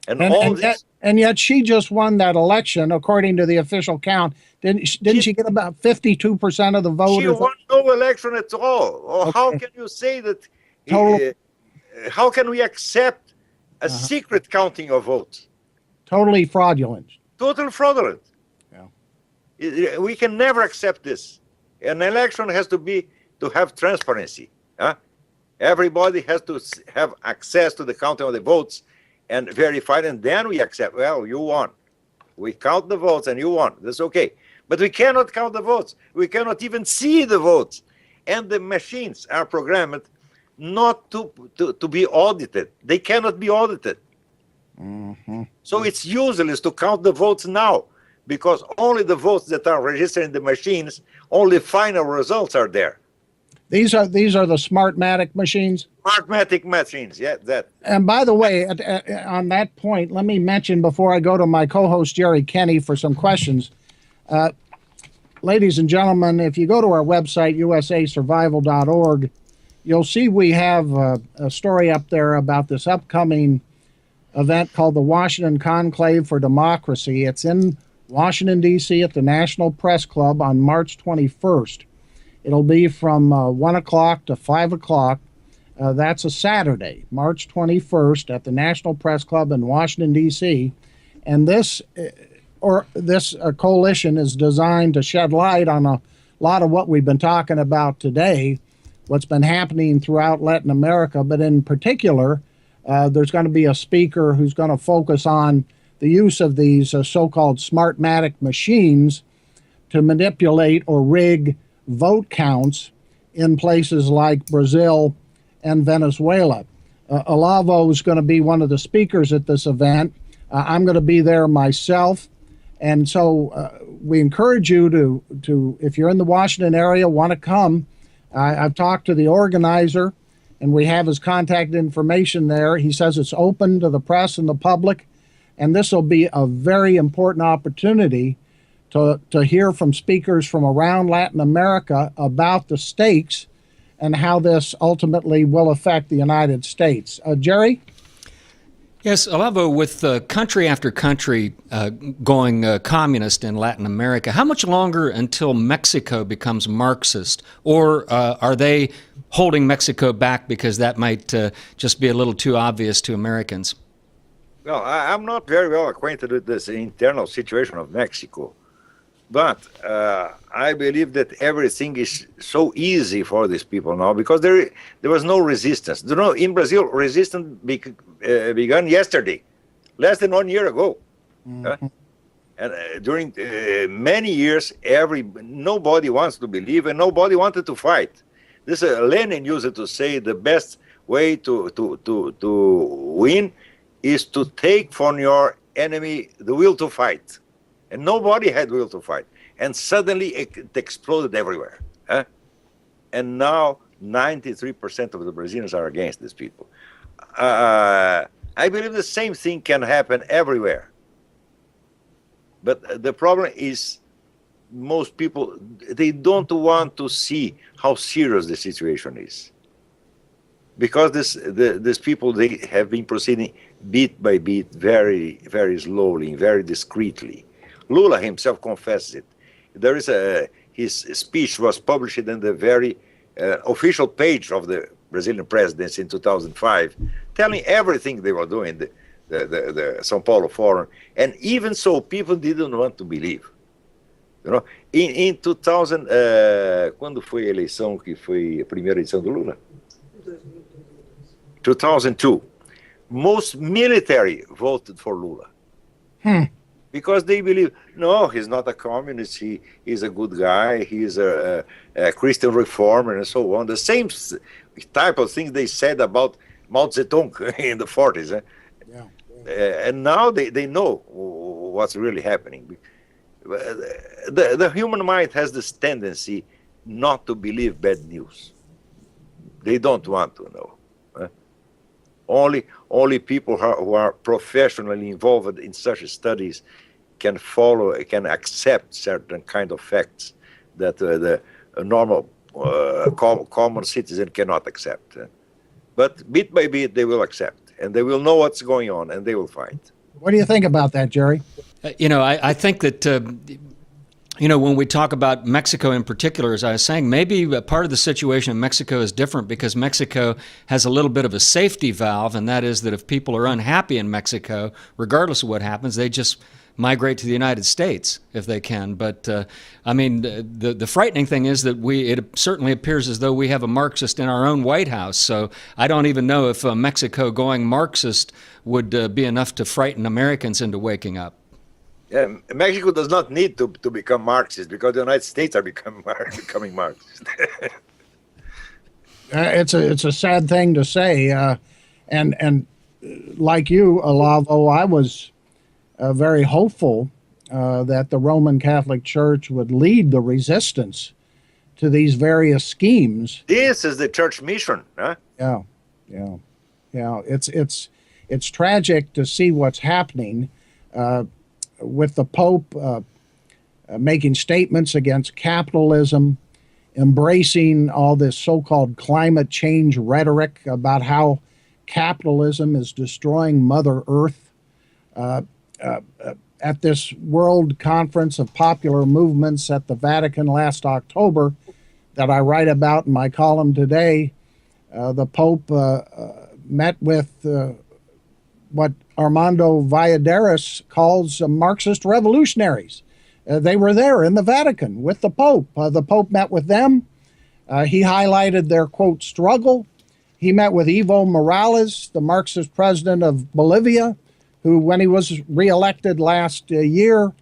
And yet she just won that election, according to the official count. Didn't she get about 52% of the vote? She won no election at all. Okay. How can you say that? How can we accept a secret counting of votes? Totally fraudulent. Totally fraudulent. Yeah. We can never accept this. An election has to have transparency. Everybody has to have access to the counting of the votes and verify, and then we accept, well, you won. We count the votes and you won. That's okay. But we cannot count the votes. We cannot even see the votes. And the machines are programmed not to be audited. They cannot be audited. So it's useless to count the votes now, because only the votes that are registered in the machines, only final results are there. These are the Smartmatic machines? Smartmatic machines, yeah, that. And by the way, on that point, let me mention before I go to my co-host Jerry Kenney for some questions. Ladies and gentlemen, if you go to our website, usasurvival.org, you'll see we have a story up there about this upcoming event called the Washington Conclave for Democracy. It's in Washington, D.C. at the National Press Club on March 21st. It'll be from 1 o'clock to 5 o'clock. That's a Saturday, March 21st at the National Press Club in Washington, D.C. And this coalition is designed to shed light on a lot of what we've been talking about today, what's been happening throughout Latin America. But in particular, there's going to be a speaker who's going to focus on the use of these so-called Smartmatic machines to manipulate or rig vote counts in places like Brazil and Venezuela. Olavo is going to be one of the speakers at this event. I'm going to be there myself. And so we encourage you to, if you're in the Washington area, want to come. I've talked to the organizer, and we have his contact information there. He says it's open to the press and the public, and this will be a very important opportunity to hear from speakers from around Latin America about the stakes and how this ultimately will affect the United States. Jerry? Yes, Olavo, with country after country going communist in Latin America, how much longer until Mexico becomes Marxist? Or are they holding Mexico back because that might just be a little too obvious to Americans? Well, I'm not very well acquainted with this internal situation of Mexico, but I believe that everything is so easy for these people now because there was no resistance. You know, in Brazil, resistance began yesterday, less than 1 year ago. Mhm. And during many years, nobody wants to believe and nobody wanted to fight. This Lenin used it to say the best way to win is to take from your enemy the will to fight. And nobody had will to fight. And suddenly it exploded everywhere. And now 93% of the Brazilians are against these people. I believe the same thing can happen everywhere. But the problem is most people, they don't want to see how serious the situation is. Because these people, they have been proceeding bit by bit, very, very slowly, very discreetly. Lula himself confesses it. There is his speech was published in the very official page of the Brazilian presidency in 2005, telling everything they were doing, the São Paulo Forum. And even so, people didn't want to believe. You know, in 2000, quando foi a eleição que foi a primeira eleição do Lula? 2002. Most military voted for Lula. Because they believe, no, he's not a communist, he is a good guy, he is a Christian reformer and so on. The same type of things they said about Mao Zedong in the 40s. And now they know what's really happening. The human mind has this tendency not to believe bad news. They don't want to know. Only people who are professionally involved in such studies can accept certain kind of facts that the normal common citizen cannot accept. But bit by bit they will accept, and they will know what's going on, and they will fight. What do you think about that, Jerry? I think that, when we talk about Mexico in particular, as I was saying, maybe part of the situation in Mexico is different because Mexico has a little bit of a safety valve, and that is that if people are unhappy in Mexico, regardless of what happens, they just migrate to the United States if they can. But the frightening thing is that it certainly appears as though we have a Marxist in our own White House. So I don't even know if Mexico going Marxist would be enough to frighten Americans into waking up. Yeah, Mexico does not need to become Marxist because the United States are becoming Marxist. It's a sad thing to say, and like you, Olavo, I was very hopeful that the Roman Catholic Church would lead the resistance to these various schemes. This is the church mission, huh? Yeah. It's tragic to see what's happening with the Pope making statements against capitalism, embracing all this so-called climate change rhetoric about how capitalism is destroying Mother Earth. At this World Conference of Popular Movements at the Vatican last October that I write about in my column today, the Pope met with what Armando Valladares calls Marxist revolutionaries. They were there in the Vatican with the Pope. The Pope met with them. He highlighted their, quote, struggle. He met with Evo Morales, the Marxist president of Bolivia, who, when he was reelected last year,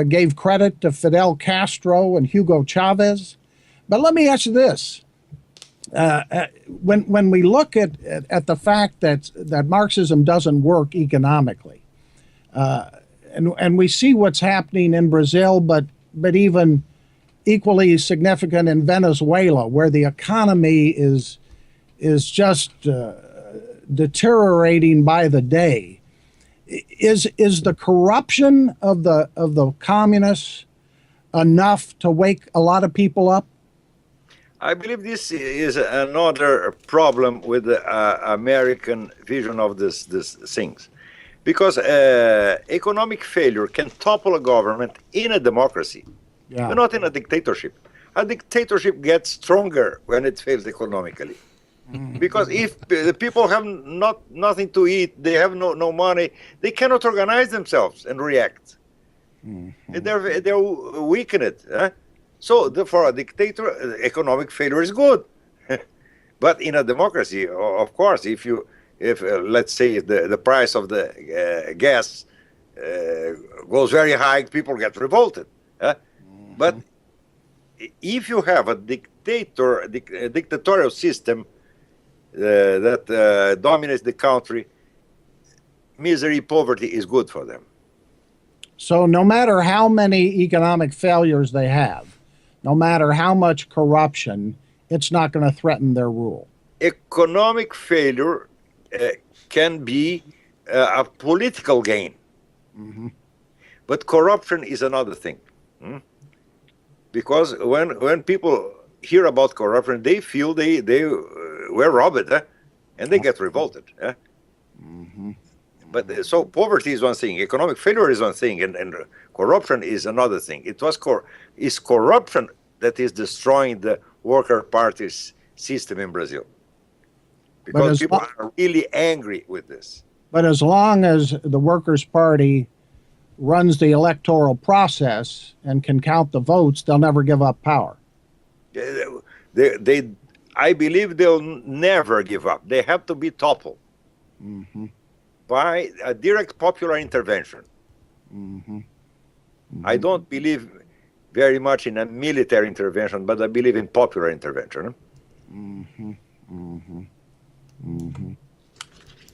gave credit to Fidel Castro and Hugo Chavez. But let me ask you this. When we look at the fact that Marxism doesn't work economically, and we see what's happening in Brazil, but even equally significant in Venezuela, where the economy is just deteriorating by the day, is the corruption of the communists enough to wake a lot of people up? I believe this is another problem with the American vision of these things. Because economic failure can topple a government in a democracy, not in a dictatorship. A dictatorship gets stronger when it fails economically. Because if the people have nothing to eat, they have no money, they cannot organize themselves and react. They're weakened. Huh? So for a dictator, economic failure is good. But in a democracy, of course, if let's say the price of the gas goes very high, people get revolted. Huh? But if you have a dictatorial system that dominates the country, misery, poverty is good for them. So no matter how many economic failures they have, no matter how much corruption, it's not going to threaten their rule. Economic failure can be a political gain. But corruption is another thing. Because when people hear about corruption, they feel they were robbed, and they get revolted. But so poverty is one thing, economic failure is one thing, and corruption is another thing. It's corruption that is destroying the Worker Party's system in Brazil. Because people are really angry with this. But as long as the Workers' Party runs the electoral process and can count the votes, they'll never give up power. I believe they'll never give up. They have to be toppled by a direct popular intervention. I don't believe very much in a military intervention, but I believe in popular intervention.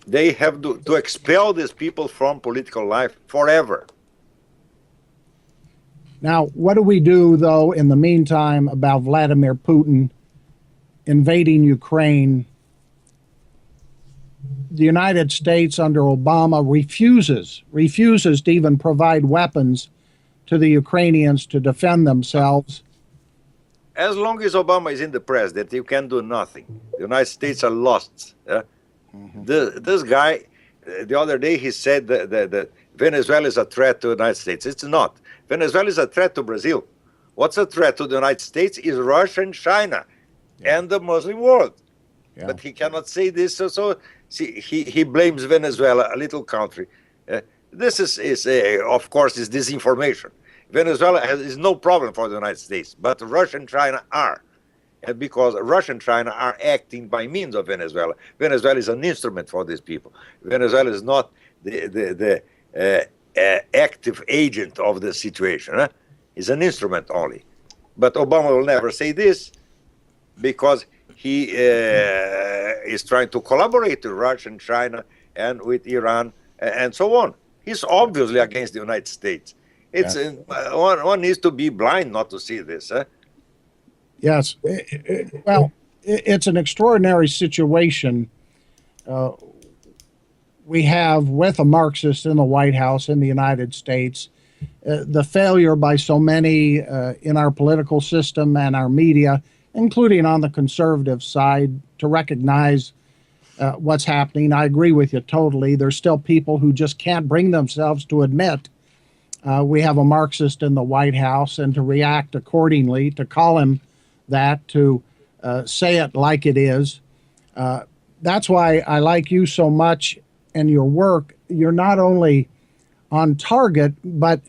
They have to expel these people from political life forever. Now, what do we do, though, in the meantime, about Vladimir Putin invading Ukraine? The United States under Obama refuses to even provide weapons to the Ukrainians to defend themselves. As long as Obama is in the president, you can do nothing. The United States are lost. This guy, the other day, he said that Venezuela is a threat to the United States. It's not. Venezuela is a threat to Brazil. What's a threat to the United States is Russia and China and the Muslim world. But he cannot say this. So see, he blames Venezuela, a little country. This is of course, is disinformation. Venezuela is no problem for the United States, but Russia and China are. And because Russia and China are acting by means of Venezuela. Venezuela is an instrument for these people. Venezuela is not the active agent of the situation. It's an instrument only. But Obama will never say this because he is trying to collaborate with Russia and China and with Iran and so on. He's obviously against the United States. It's one needs to be blind not to see this. Yes. Well, it's an extraordinary situation we have with a Marxist in the White House in the United States. The failure by so many in our political system and our media, including on the conservative side, to recognize what's happening. I agree with you totally. There's still people who just can't bring themselves to admit we have a Marxist in the White House and to react accordingly, to call him that, to say it like it is. That's why I like you so much and your work. You're not only on target, but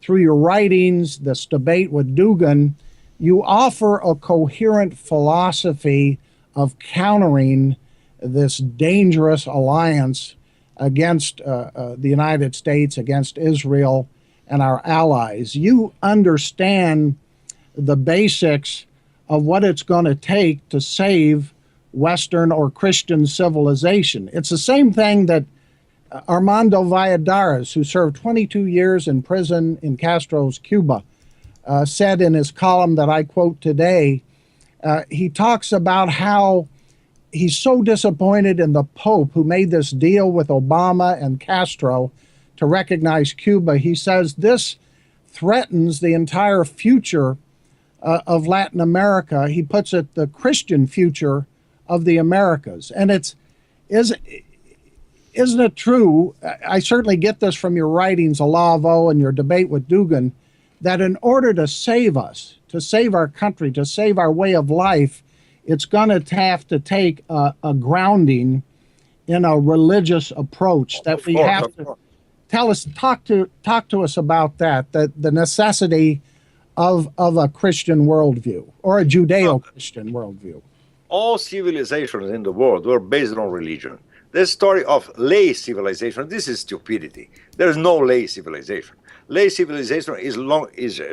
through your writings, this debate with Dugan, you offer a coherent philosophy of countering this dangerous alliance against the United States, against Israel and our allies. You understand the basics of what it's going to take to save Western or Christian civilization. It's the same thing that Armando Valladares, who served 22 years in prison in Castro's Cuba, said in his column that I quote today. He talks about how he's so disappointed in the Pope who made this deal with Obama and Castro to recognize Cuba. He says this threatens the entire future of Latin America. He puts it the Christian future of the Americas. And isn't it true, I certainly get this from your writings, Olavo, and your debate with Dugan, that in order to save us, to save our country, to save our way of life, it's going to have to take a grounding in a religious approach that we have to talk to us about that, the necessity of a Christian worldview or a Judeo-Christian worldview. All civilizations in the world were based on religion. The story of lay civilization, this is stupidity. There is no lay civilization. Lay civilization is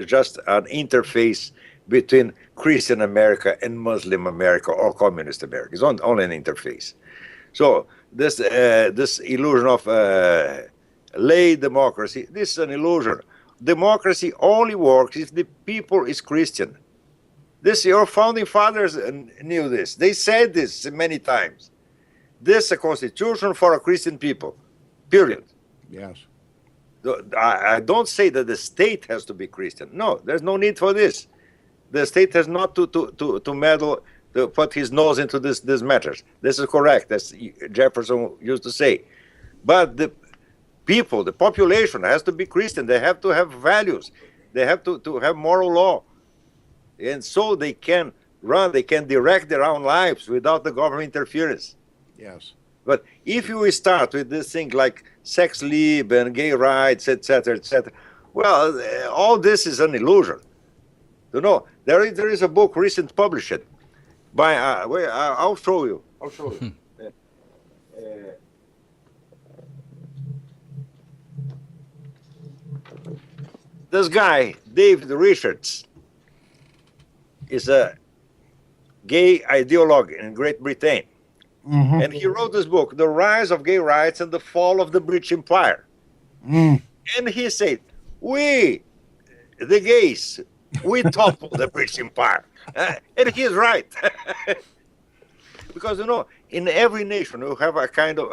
just an interface between Christian America and Muslim America or Communist America. It's only an interface. So this illusion of lay democracy, this is an illusion. Democracy only works if the people is Christian. Your founding fathers knew this. They said this many times. This is a constitution for a Christian people, period. Yes. I don't say that the state has to be Christian. No, there's no need for this. The state has not to meddle, to put his nose into these matters. This is correct, as Jefferson used to say. But the people, the population has to be Christian. They have to have values. They have to have moral law. And so they can direct their own lives without the government interference. Yes. But if you start with this thing like sex lib and gay rights, etc., well, all this is an illusion. You know, there is a book recently published by, I'll show you. This guy, David Richards, is a gay ideologue in Great Britain. Mm-hmm. And he wrote this book, The Rise of Gay Rights and the Fall of the British Empire. Mm. And he said, we, the gays, we toppled the British Empire. And he's right. Because, you know, in every nation, you have a kind of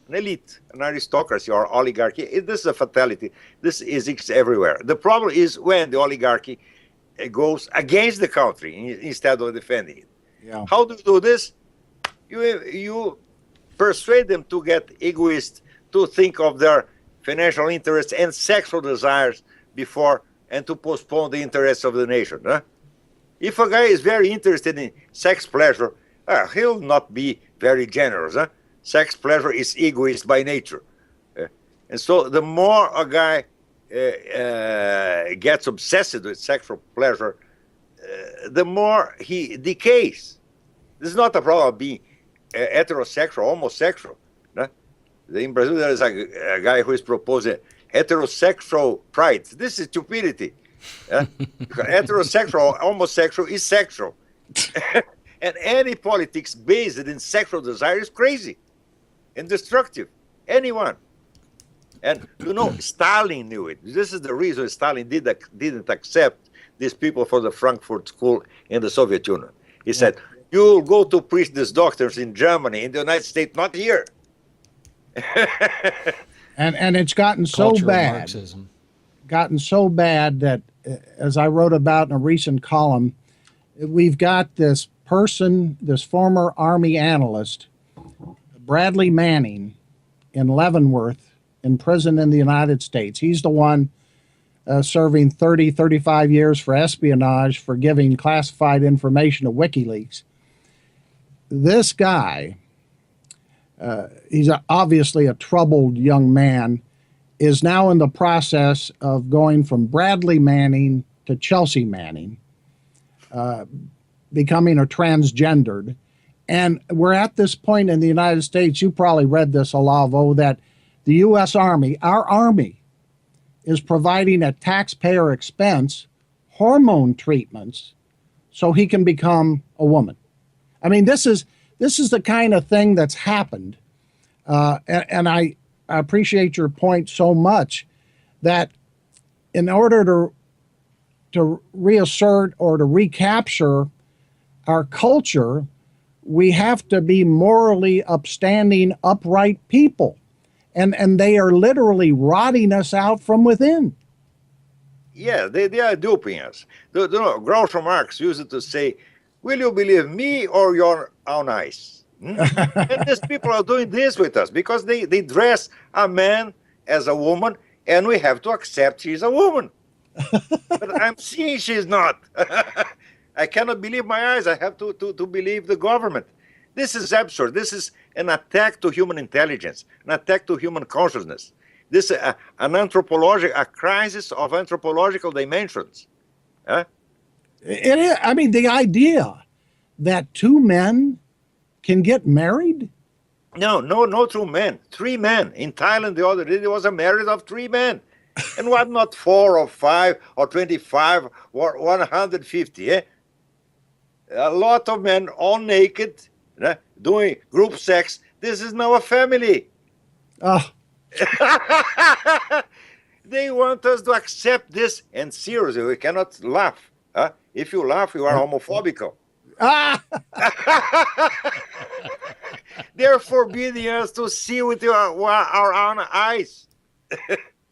an elite, an aristocracy or oligarchy. This is a fatality. This exists everywhere. The problem is when the oligarchy goes against the country instead of defending it. Yeah. How do you do this? You persuade them to get egoist, to think of their financial interests and sexual desires before, and to postpone the interests of the nation. Huh? If a guy is very interested in sex pleasure, he'll not be very generous. Huh? Sex pleasure is egoist by nature. And so the more a guy gets obsessed with sexual pleasure, the more he decays. This is not a problem of being heterosexual, homosexual. No? In Brazil, there is a guy who is proposing heterosexual pride. This is stupidity. Heterosexual, homosexual is sexual. And any politics based in sexual desire is crazy and destructive. Anyone. And, you know, Stalin knew it. This is the reason Stalin didn't accept these people for the Frankfurt School in the Soviet Union. He said, you'll go to preach these doctors in Germany, in the United States, not here. And it's gotten so bad. Marxism. Gotten so bad that, as I wrote about in a recent column, we've got this person, this former Army analyst, Bradley Manning, in Leavenworth, in prison in the United States. He's the one serving 35 years for espionage for giving classified information to WikiLeaks. This guy, he's obviously a troubled young man, is now in the process of going from Bradley Manning to Chelsea Manning, becoming a transgendered. And we're at this point in the United States, you probably read this, Olavo, that the U.S. Army, our Army, is providing at taxpayer expense hormone treatments so he can become a woman. I mean, this is the kind of thing that's happened. And I appreciate your point so much that in order to reassert or to recapture our culture, we have to be morally upstanding, upright people. And they are literally rotting us out from within. Yeah, they are duping us. Groucho Marx used to say, will you believe me or your own eyes? And these people are doing this with us because they dress a man as a woman and we have to accept she's a woman. But I'm seeing she's not. I cannot believe my eyes. I have to believe the government. This is absurd. This is an attack to human intelligence, an attack to human consciousness. This is a crisis of anthropological dimensions. Huh? It is. I mean, the idea that two men can get married? No, two men. 3 men. In Thailand the other day, there was a marriage of 3 men. And what, not 4 or 5 or 25 or 150, eh? A lot of men, all naked, doing group sex. This is now a family. Oh. They want us to accept this, and seriously, we cannot laugh. Huh? If you laugh, you are homophobic. Ah! They're forbidding us to see with our own eyes.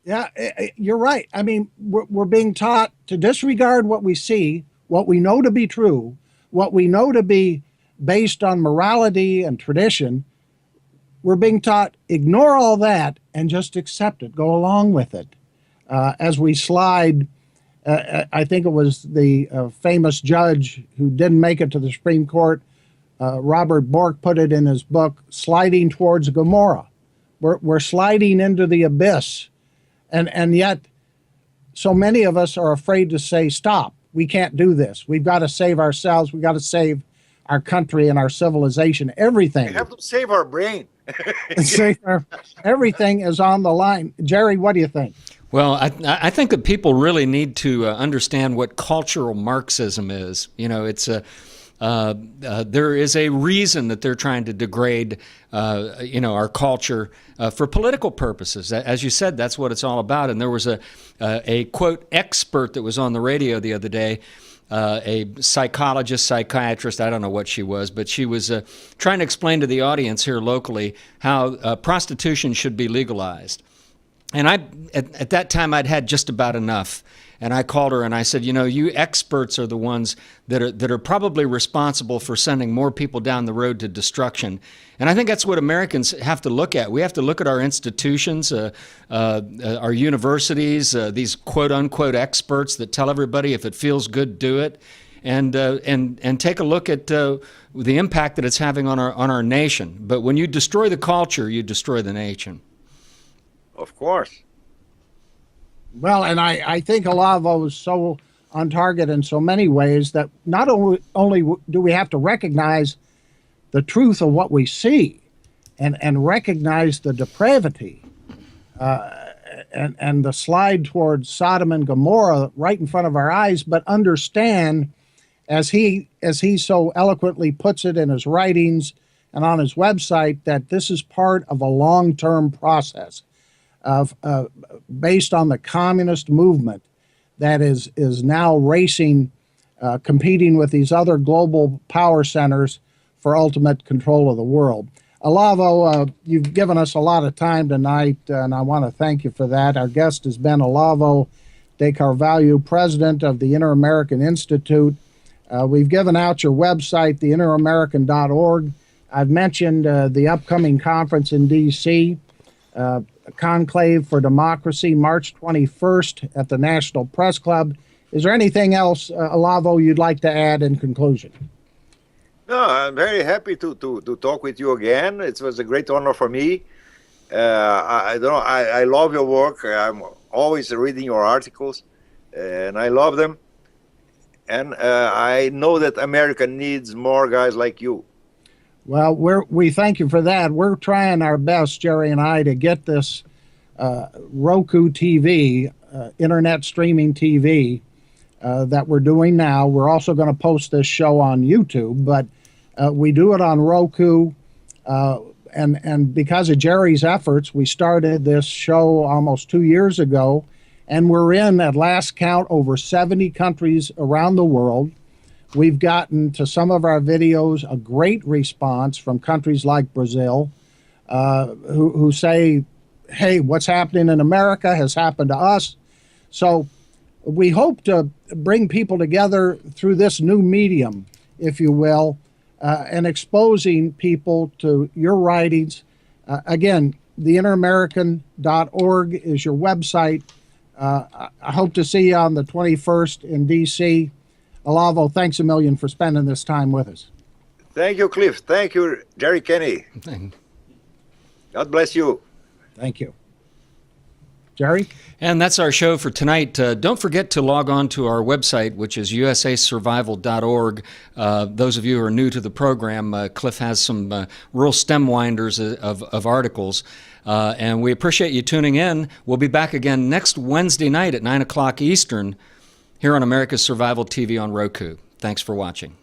Yeah, you're right. I mean, we're being taught to disregard what we see, what we know to be true, what we know to be based on morality and tradition. We're being taught, ignore all that and just accept it, go along with it. As we slide, I think it was the famous judge who didn't make it to the Supreme Court, Robert Bork, put it in his book, Sliding Towards Gomorrah. We're sliding into the abyss. And yet, so many of us are afraid to say, stop, we can't do this. We've got to save ourselves. We've got to save our country and our civilization, everything. We have to save our brain. Everything is on the line. Jerry, what do you think? Well, I think that people really need to understand what cultural Marxism is. You know, it's there is a reason that they're trying to degrade, our culture for political purposes. As you said, that's what it's all about. And there was a quote expert that was on the radio the other day, a psychologist, psychiatrist, I don't know what she was, but she was trying to explain to the audience here locally how prostitution should be legalized. And at that time, I'd had just about enough. And I called her and I said, you experts are the ones that are probably responsible for sending more people down the road to destruction. And I think that's what Americans have to look at. We have to look at our institutions, our universities, these quote unquote experts that tell everybody if it feels good, do it, and take a look at the impact that it's having on our nation. But when you destroy the culture, you destroy the nation. Of course. Well, and I think Olavo is so on target in so many ways that not only do we have to recognize the truth of what we see and recognize the depravity and the slide towards Sodom and Gomorrah right in front of our eyes, but understand, as he so eloquently puts it in his writings and on his website, that this is part of a long-term process of based on the communist movement that is now racing, competing with these other global power centers for ultimate control of the world. Olavo, you've given us a lot of time tonight, and I want to thank you for that. Our guest has been Olavo de Carvalho, president of the Inter-American Institute. We've given out your website, theinteramerican.org. I've mentioned the upcoming conference in D.C., Conclave for Democracy, March 21st at the National Press Club. Is there anything else, Olavo, you'd like to add in conclusion? No, I'm very happy to talk with you again. It was a great honor for me. I love your work. I'm always reading your articles, and I love them. And I know that America needs more guys like you. Well, we thank you for that. We're trying our best, Jerry and I, to get this Roku TV, internet streaming TV, that we're doing now. We're also going to post this show on YouTube, but we do it on Roku. And because of Jerry's efforts, we started this show almost 2 years ago, and we're in, at last count, over 70 countries around the world. We've gotten to some of our videos a great response from countries like Brazil, who say, hey, what's happening in America has happened to us. So we hope to bring people together through this new medium, if you will, and exposing people to your writings. Again, theinteramerican.org is your website. I hope to see you on the 21st in D.C. Olavo, thanks a million for spending this time with us. Thank you, Cliff. Thank you, Jerry Kenney. God bless you. Thank you. Jerry? And that's our show for tonight. Don't forget to log on to our website, which is usasurvival.org. Those of you who are new to the program, Cliff has some real stem winders of articles. And we appreciate you tuning in. We'll be back again next Wednesday night at 9 o'clock Eastern here on America's Survival TV on Roku. Thanks for watching.